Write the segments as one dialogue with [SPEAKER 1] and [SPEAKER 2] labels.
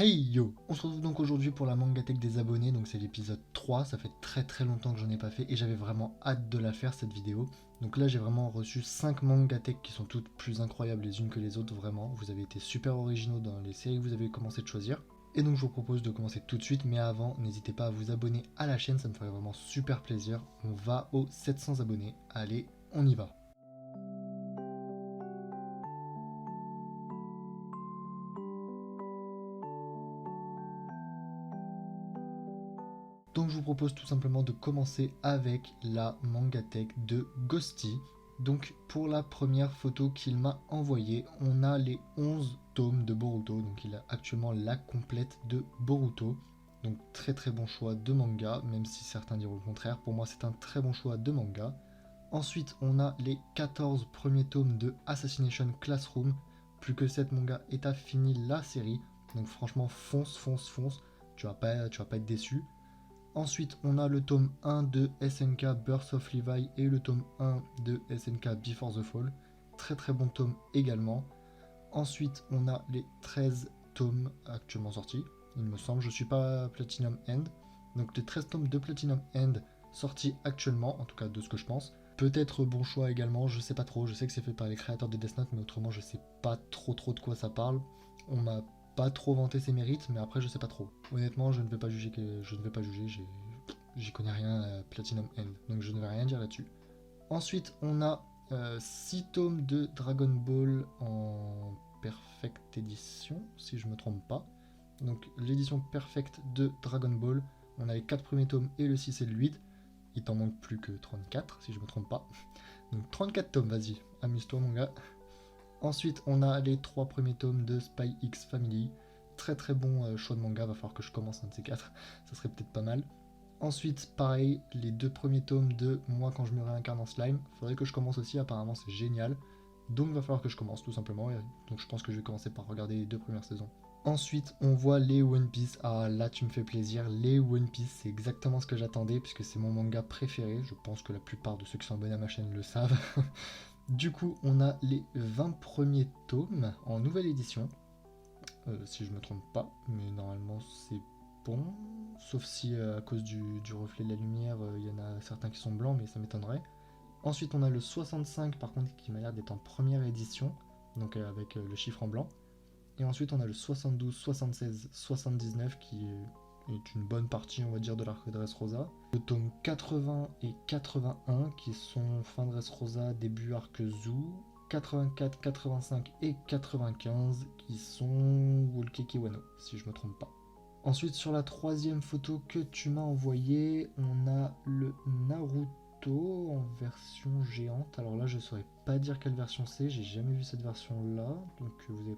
[SPEAKER 1] Hey yo! On se retrouve donc aujourd'hui pour la Mangatech des abonnés, donc c'est l'épisode 3, ça fait très longtemps que j'en ai pas fait et j'avais vraiment hâte de la faire cette vidéo. Donc là j'ai vraiment reçu 5 Mangatech qui sont toutes plus incroyables les unes que les autres, vraiment. Vous avez été super originaux dans les séries que vous avez commencé de choisir. Et donc je vous propose de commencer tout de suite, mais avant, n'hésitez pas à vous abonner à la chaîne, ça me ferait vraiment super plaisir. On va aux 700 abonnés, allez, on y va! Donc je vous propose tout simplement de commencer avec la Mangatech de Ghosty. Donc pour la première photo qu'il m'a envoyée, on a les 11 tomes de Boruto. Donc il a actuellement la complète de Boruto. Donc très bon choix de manga, même si certains diront le contraire. Pour moi c'est un très bon choix de manga. Ensuite on a les 14 premiers tomes de Assassination Classroom. Plus que 7 mangas et t'as fini la série. Donc franchement fonce. Tu vas pas être déçu. Ensuite, on a le tome 1 de SNK Birth of Levi et le tome 1 de SNK Before the Fall. Très bon tome également. Ensuite, on a les 13 tomes actuellement sortis. Il me semble, je ne suis pas Platinum End. Donc les 13 tomes de Platinum End sortis actuellement, en tout cas de ce que je pense. Peut-être bon choix également, je sais pas trop. Je sais que c'est fait par les créateurs de Death Note, mais autrement je sais pas trop de quoi ça parle. On m'a pas trop vanté ses mérites, mais après je sais pas trop. Honnêtement, je ne vais pas juger, j'y connais rien à Platinum End, donc je ne vais rien dire là-dessus. Ensuite, on a 6 tomes de Dragon Ball en Perfect Edition, si je me trompe pas. Donc l'édition Perfect de Dragon Ball, on a les 4 premiers tomes et le 6 et le 8. Il t'en manque plus que 34, si je me trompe pas. Donc 34 tomes, vas-y, amuse-toi mon gars. Ensuite, on a les 3 premiers tomes de Spy X Family. Très bon choix de manga, va falloir que je commence un de ces 4, ça serait peut-être pas mal. Ensuite, pareil, les 2 premiers tomes de Moi quand je me réincarne en slime. Faudrait que je commence aussi, apparemment c'est génial. Donc va falloir que je commence tout simplement. Et donc je pense que je vais commencer par regarder les 2 premières saisons. Ensuite, on voit les One Piece. Ah là, tu me fais plaisir. Les One Piece, c'est exactement ce que j'attendais puisque c'est mon manga préféré. Je pense que la plupart de ceux qui sont abonnés à ma chaîne le savent. Du coup, on a les 20 premiers tomes en nouvelle édition. Si je me trompe pas, mais normalement c'est bon. Sauf si à cause du reflet de la lumière, il y en a certains qui sont blancs, mais ça m'étonnerait. Ensuite, on a le 65 par contre qui m'a l'air d'être en première édition, donc avec le chiffre en blanc. Et ensuite, on a le 72, 76, 79 qui est une bonne partie, on va dire, de l'arc de Dressrosa. Le tome 80 et 81 qui sont fin de Dressrosa, début arc Zoo. 84, 85 et 95 qui sont Wolkeki Wano, si je me trompe pas. Ensuite, sur la troisième photo que tu m'as envoyée, on a le Naruto en version géante. Alors là, je saurais pas dire quelle version c'est, j'ai jamais vu cette version-là, donc vous allez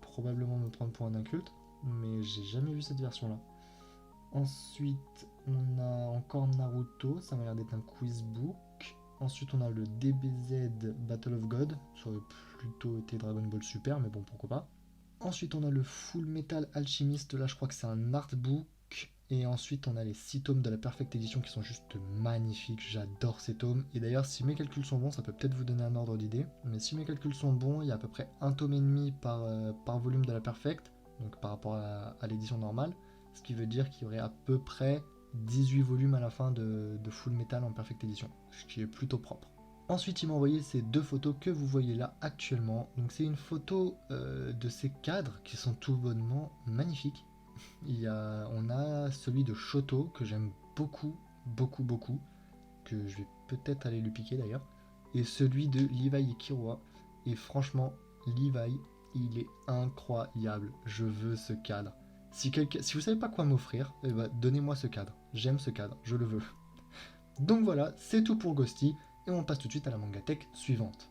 [SPEAKER 1] probablement me prendre pour un inculte, mais j'ai jamais vu cette version-là. Ensuite, on a encore Naruto, ça m'a l'air d'être un quizbook. Ensuite, on a le DBZ Battle of God, ça aurait plutôt été Dragon Ball Super, mais bon, pourquoi pas. Ensuite, on a le Full Metal Alchemist, là je crois que c'est un artbook. Et ensuite, on a les 6 tomes de la Perfect Edition qui sont juste magnifiques, j'adore ces tomes. Et d'ailleurs, si mes calculs sont bons, ça peut peut-être vous donner un ordre d'idée. Mais si mes calculs sont bons, il y a à peu près un tome et demi par volume de la Perfect, donc par rapport à l'édition normale. Ce qui veut dire qu'il y aurait à peu près 18 volumes à la fin de Full Metal en Perfect Edition, ce qui est plutôt propre. Ensuite, il m'a envoyé ces 2 photos que vous voyez là actuellement. Donc c'est une photo de ces cadres qui sont tout bonnement magnifiques. On a celui de Shoto que j'aime beaucoup, que je vais peut-être aller lui piquer d'ailleurs, et celui de Levi et Kiroa. Et franchement, Levi, il est incroyable. Je veux ce cadre. Si vous savez pas quoi m'offrir, eh ben, donnez-moi ce cadre. J'aime ce cadre, je le veux. Donc voilà, c'est tout pour Ghosty, et on passe tout de suite à la Mangatech suivante.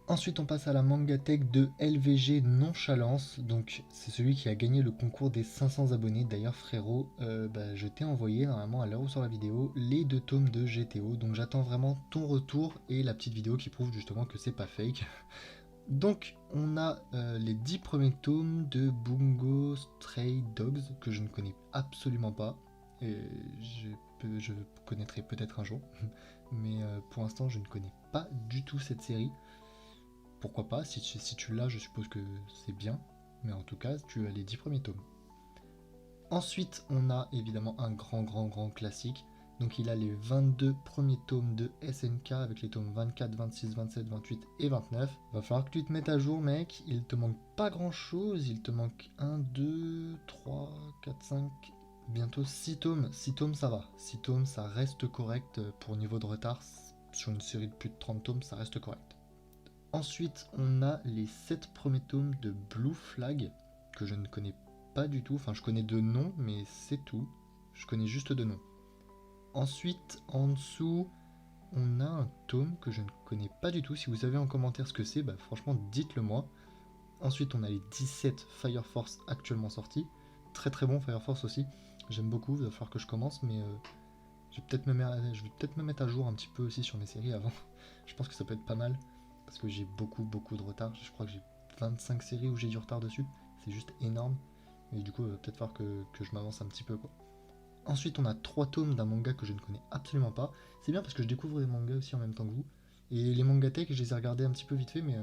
[SPEAKER 1] Ensuite, on passe à la Mangatech de LVG Nonchalance. Donc, c'est celui qui a gagné le concours des 500 abonnés. D'ailleurs, frérot, je t'ai envoyé normalement à l'heure où sort la vidéo les 2 tomes de GTO. Donc, j'attends vraiment ton retour et la petite vidéo qui prouve justement que c'est pas fake. Donc, on a les 10 premiers tomes de Bungo Stray Dogs que je ne connais absolument pas. Et j'ai je connaîtrai peut-être un jour. Mais pour l'instant, je ne connais pas du tout cette série. Pourquoi pas, si tu l'as, je suppose que c'est bien. Mais en tout cas, tu as les 10 premiers tomes. Ensuite, on a évidemment un grand classique. Donc il a les 22 premiers tomes de SNK avec les tomes 24, 26, 27, 28 et 29. Va falloir que tu te mettes à jour, mec. Il te manque pas grand chose. Il te manque 1, 2, 3, 4, 5, bientôt 6 tomes. 6 tomes, ça va. 6 tomes, ça reste correct pour niveau de retard. Sur une série de plus de 30 tomes, ça reste correct. Ensuite, on a les 7 premiers tomes de Blue Flag que je ne connais pas du tout. Enfin, je connais de nom, mais c'est tout. Je connais juste de nom. Ensuite, en dessous, on a un tome que je ne connais pas du tout. Si vous savez en commentaire ce que c'est, bah franchement, dites-le moi. Ensuite, on a les 17 Fire Force actuellement sortis. Très bon Fire Force aussi. J'aime beaucoup, il va falloir que je commence, mais je vais peut-être me mettre à jour un petit peu aussi sur mes séries avant. Je pense que ça peut être pas mal, parce que j'ai beaucoup de retard. Je crois que j'ai 25 séries où j'ai du retard dessus. C'est juste énorme. Et du coup, il va peut-être falloir que je m'avance un petit peu, quoi. Ensuite, on a 3 tomes d'un manga que je ne connais absolument pas. C'est bien parce que je découvre des mangas aussi en même temps que vous. Et les mangatech, je les ai regardés un petit peu vite fait, mais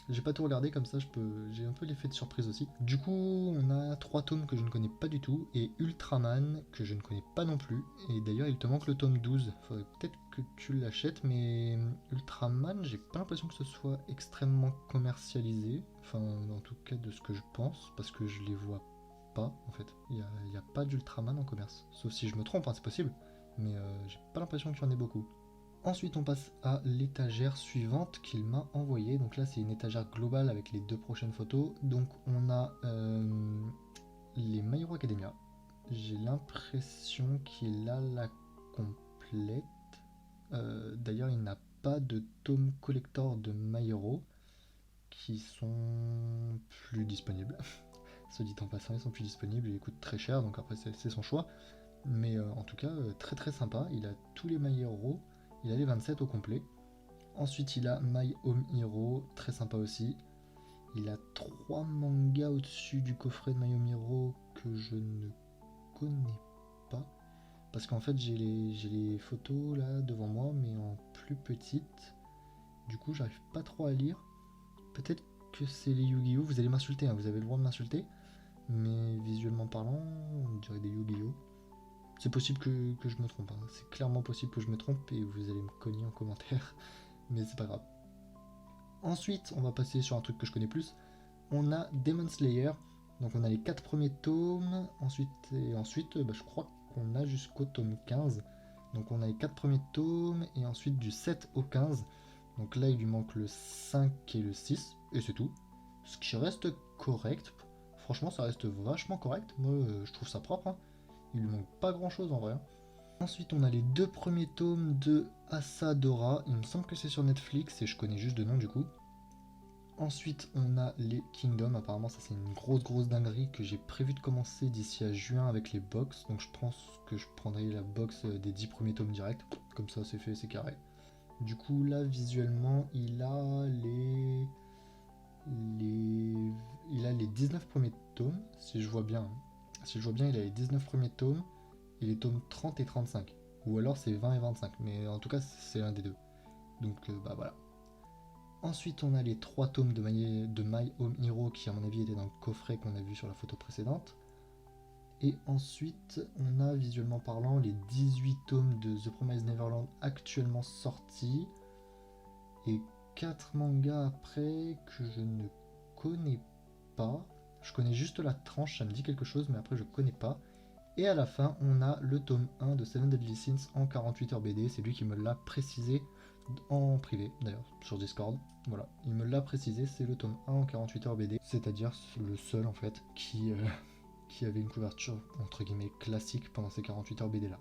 [SPEAKER 1] j'ai pas tout regardé, comme ça j'ai un peu l'effet de surprise aussi. Du coup, on a 3 tomes que je ne connais pas du tout, et Ultraman que je ne connais pas non plus. Et d'ailleurs, il te manque le tome 12. Faudrait peut-être que tu l'achètes, mais Ultraman, j'ai pas l'impression que ce soit extrêmement commercialisé. Enfin, en tout cas, de ce que je pense, parce que je les vois pas en fait. Il n'y a pas d'Ultraman en commerce. Sauf si je me trompe, hein, c'est possible. Mais j'ai pas l'impression qu'il y en ait beaucoup. Ensuite, on passe à l'étagère suivante qu'il m'a envoyée. Donc là, c'est une étagère globale avec les 2 prochaines photos. Donc on a les My Hero Academia. J'ai l'impression qu'il a la complète. D'ailleurs, il n'a pas de tome collector de My Hero qui sont plus disponibles. Se dit en passant, ils sont plus disponibles, ils coûtent très cher, donc après c'est son choix. Mais en tout cas, très sympa. Il a tous les My Hero, il a les 27 au complet. Ensuite, il a My Home Hero, très sympa aussi. Il a 3 mangas au-dessus du coffret de My Home Hero que je ne connais pas. Parce qu'en fait, j'ai les photos là devant moi, mais en plus petite. Du coup, j'arrive pas trop à lire. Peut-être que c'est les Yu-Gi-Oh! Vous allez m'insulter, hein, vous avez le droit de m'insulter. Mais visuellement parlant, on dirait des Yu-Gi-Oh! C'est possible que je me trompe, hein. C'est clairement possible que je me trompe et vous allez me cogner en commentaire, mais c'est pas grave. Ensuite, on va passer sur un truc que je connais plus. On a Demon Slayer, donc on a les 4 premiers tomes, ensuite je crois qu'on a jusqu'au tome 15. Donc on a les 4 premiers tomes et ensuite du 7 au 15. Donc là il lui manque le 5 et le 6 et c'est tout. Ce qui reste correct. Franchement, ça reste vachement correct. Moi, je trouve ça propre. Hein. Il lui manque pas grand chose en vrai. Hein. Ensuite, on a les 2 premiers tomes de Asadora. Il me semble que c'est sur Netflix et je connais juste de nom du coup. Ensuite, on a les Kingdom. Apparemment, ça c'est une grosse dinguerie que j'ai prévu de commencer d'ici à juin avec les box. Donc je pense que je prendrai la box des 10 premiers tomes direct. Comme ça, c'est fait, c'est carré. Du coup, là, visuellement, il a les 19 premiers tomes, si je vois bien. Hein. Si je vois bien, il a les 19 premiers tomes et les tomes 30 et 35. Ou alors c'est 20 et 25, mais en tout cas, c'est l'un des deux. Donc, bah voilà. Ensuite, on a les 3 tomes de My Home Hero qui, à mon avis, étaient dans le coffret qu'on a vu sur la photo précédente. Et ensuite, on a, visuellement parlant, les 18 tomes de The Promised Neverland actuellement sortis. Et 4 mangas après que je ne connais pas. Je connais juste la tranche, ça me dit quelque chose, mais après je connais pas. Et à la fin, on a le tome 1 de Seven Deadly Sins en 48 heures BD. C'est lui qui me l'a précisé en privé, d'ailleurs, sur Discord. Voilà, il me l'a précisé, c'est le tome 1 en 48 heures BD. C'est-à-dire le seul, en fait, qui avait une couverture, entre guillemets, classique pendant ces 48 heures BD là.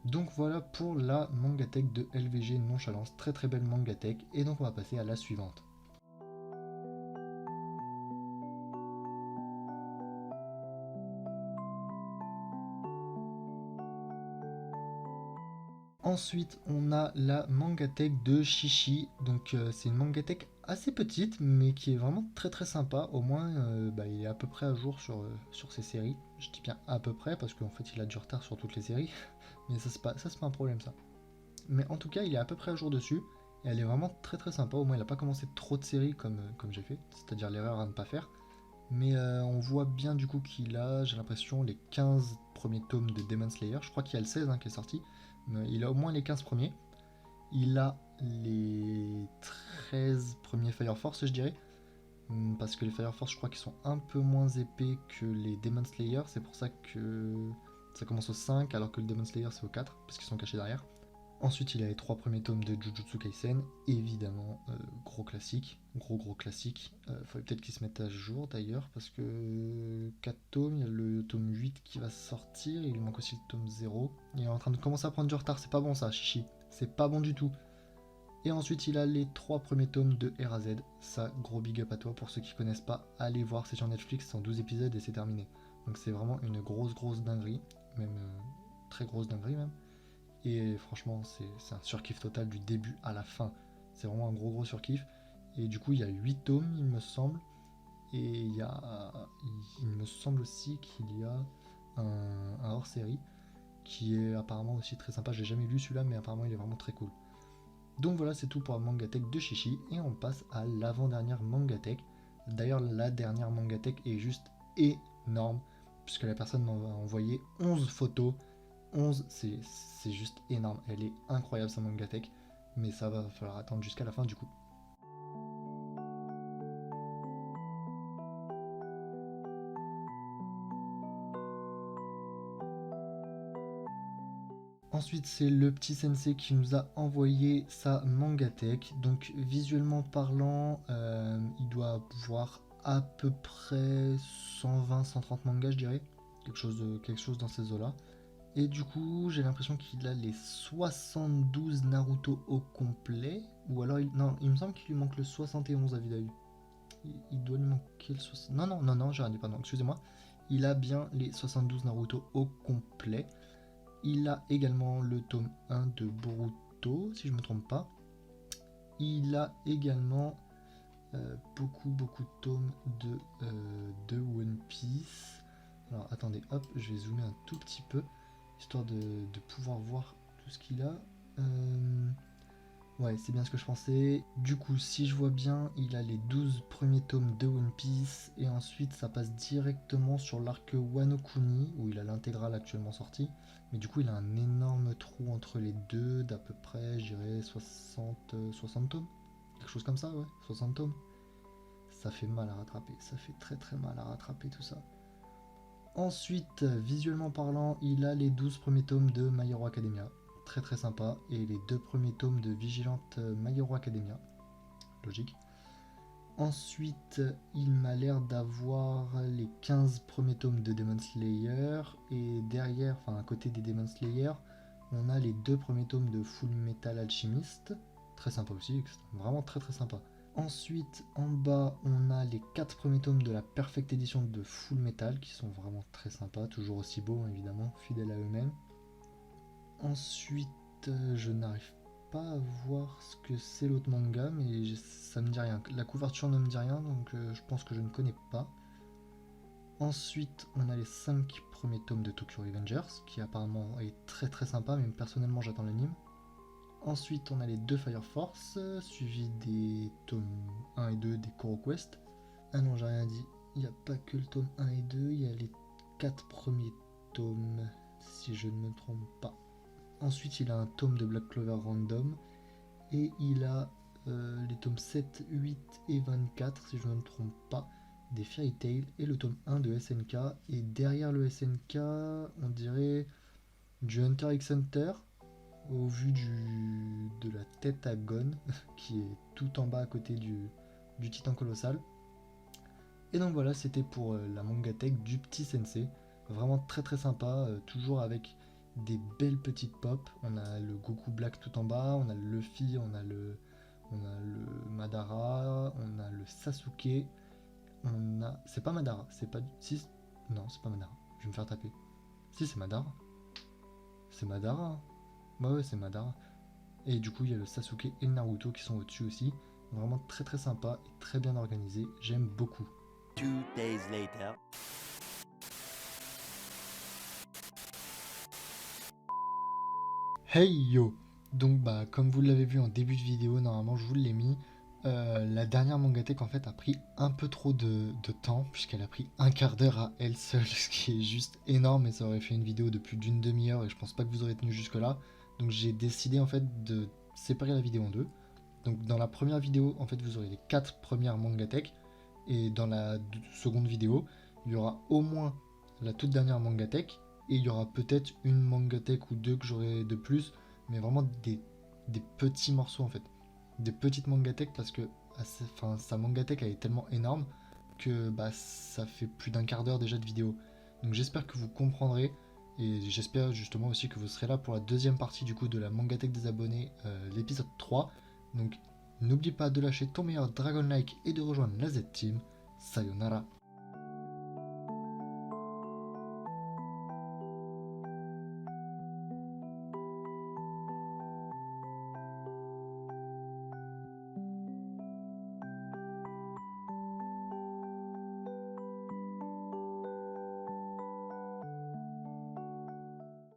[SPEAKER 1] Donc voilà pour la mangatech de LVG Nonchalance, très belle mangatech, et donc on va passer à la suivante. Ensuite on a la mangatech de Chichi, donc c'est une mangatech assez petite, mais qui est vraiment très très sympa. Au moins, il est à peu près à jour sur ses séries. Je dis bien à peu près, parce qu'en fait, il a du retard sur toutes les séries. Mais ça, c'est pas un problème, ça. Mais en tout cas, il est à peu près à jour dessus. Et elle est vraiment très très sympa. Au moins, il n'a pas commencé trop de séries comme j'ai fait. C'est-à-dire l'erreur à ne pas faire. Mais on voit bien du coup qu'il a, j'ai l'impression, les 15 premiers tomes de Demon Slayer. Je crois qu'il y a le 16 qui est sorti. Mais il a au moins les 15 premiers. Il a les 13 premiers Fire Force, je dirais. Parce que les Fire Force, je crois qu'ils sont un peu moins épais que les Demon Slayer. C'est pour ça que ça commence au 5, alors que le Demon Slayer, c'est au 4, parce qu'ils sont cachés derrière. Ensuite, il a les 3 premiers tomes de Jujutsu Kaisen, évidemment, gros classique, gros classique. Faudrait peut-être qu'ils se mettent à jour d'ailleurs, parce que 4 tomes, il y a le tome 8 qui va sortir, il lui manque aussi le tome 0. Il est en train de commencer à prendre du retard, c'est pas bon ça, chichi, c'est pas bon du tout. Et ensuite, il a les 3 premiers tomes de RAZ, ça, gros big up à toi, pour ceux qui connaissent pas, allez voir, c'est sur Netflix, c'est en 12 épisodes et c'est terminé. Donc c'est vraiment une grosse dinguerie, même très grosse dinguerie même. Et franchement, c'est un surkiff total du début à la fin. C'est vraiment un gros surkiff. Et du coup, il y a 8 tomes, il me semble. Et il me semble aussi qu'il y a un hors-série qui est apparemment aussi très sympa. J'ai jamais lu celui-là, mais apparemment, il est vraiment très cool. Donc voilà, c'est tout pour la Mangatech de Chichi. Et on passe à l'avant-dernière Mangatech. D'ailleurs, la dernière Mangatech est juste énorme, puisque la personne m'a envoyé 11 photos. 11, c'est juste énorme. Elle est incroyable, sa Mangatech. Mais ça va falloir attendre jusqu'à la fin du coup. Ensuite, c'est le petit sensei qui nous a envoyé sa Mangatech. Donc, visuellement parlant, il doit voir à peu près 120-130 mangas, je dirais. Quelque chose dans ces eaux-là. Et du coup, j'ai l'impression qu'il a les 72 Naruto au complet. Ou alors, non, il me semble qu'il lui manque le 71 à vue d'œil. Il doit lui manquer le 60. Non, j'ai rien dit, pardon, excusez-moi. Il a bien les 72 Naruto au complet. Il a également le tome 1 de Boruto, si je ne me trompe pas. Il a également beaucoup de tomes de One Piece. Alors attendez, hop, je vais zoomer un tout petit peu, histoire de pouvoir voir tout ce qu'il a. Ouais, c'est bien ce que je pensais. Du coup, si je vois bien, il a les 12 premiers tomes de One Piece, et ensuite ça passe directement sur l'arc Wano Kuni, où il a l'intégrale actuellement sortie. Mais du coup, il a un énorme trou entre les deux, d'à peu près, je dirais, 60 tomes. Quelque chose comme ça, ouais, 60 tomes. Ça fait mal à rattraper, ça fait très mal à rattraper tout ça. Ensuite, visuellement parlant, il a les 12 premiers tomes de My Hero Academia, très sympa, et les 2 premiers tomes de Vigilante My Hero Academia, logique. Ensuite, il m'a l'air d'avoir les 15 premiers tomes de Demon Slayer, et derrière, enfin à côté des Demon Slayer, on a les 2 premiers tomes de Full Metal Alchemist, très sympa aussi, vraiment très sympa. Ensuite, en bas, on a les 4 premiers tomes de la Perfect Edition de Full Metal, qui sont vraiment très sympas, toujours aussi beaux évidemment, fidèles à eux-mêmes. Ensuite, je n'arrive pas à voir ce que c'est l'autre manga, mais ça me dit rien. La couverture ne me dit rien, donc je pense que je ne connais pas. Ensuite, on a les 5 premiers tomes de Tokyo Revengers, qui apparemment est très sympa, mais personnellement j'attends l'anime. Ensuite, on a les 2 Fire Force, suivis des tomes 1 et 2 des Koro Quest. Ah non, j'ai rien dit. Il n'y a pas que le tome 1 et 2, il y a les 4 premiers tomes, si je ne me trompe pas. Ensuite, il a un tome de Black Clover Random. Et il a les tomes 7, 8 et 24, si je ne me trompe pas, des Fairy Tail. Et le tome 1 de SNK. Et derrière le SNK, on dirait du Hunter x Hunter, au vu de la tête à Gon, qui est tout en bas à côté du titan colossal. Et donc voilà, c'était pour la mangatech du petit sensei. Vraiment très sympa, toujours avec des belles petites pop. On a le Goku Black tout en bas, on a le Luffy, on a le Madara, on a le Sasuke, on a... C'est pas Madara, c'est pas... Si... Non, c'est pas Madara, je vais me faire taper. Si, c'est Madara. C'est Madara. Ouais, c'est Madara. Et du coup, il y a le Sasuke et le Naruto qui sont au-dessus aussi. Vraiment très très sympa et très bien organisé, j'aime beaucoup.
[SPEAKER 2] 2 days later.
[SPEAKER 1] Hey yo! Donc bah comme vous l'avez vu en début de vidéo, normalement je vous l'ai mis, la dernière Mangatech en fait a pris un peu trop de temps, puisqu'elle a pris un quart d'heure à elle seule, ce qui est juste énorme et ça aurait fait une vidéo de plus d'une demi-heure et je pense pas que vous aurez tenu jusque là. Donc j'ai décidé en fait de séparer la vidéo en deux. Donc dans la première vidéo en fait vous aurez les 4 premières Mangatech et dans la seconde vidéo il y aura au moins la toute dernière Mangatech et il y aura peut-être une Mangatech ou deux que j'aurai de plus, mais vraiment des petits morceaux en fait, des petites Mangatech parce que enfin, sa Mangatech elle est tellement énorme que bah, ça fait plus d'un quart d'heure déjà de vidéo. Donc j'espère que vous comprendrez et j'espère justement aussi que vous serez là pour la deuxième partie du coup de la Mangatech des abonnés, l'épisode 3. Donc n'oublie pas de lâcher ton meilleur Dragon Like et de rejoindre la Z-Team. Sayonara.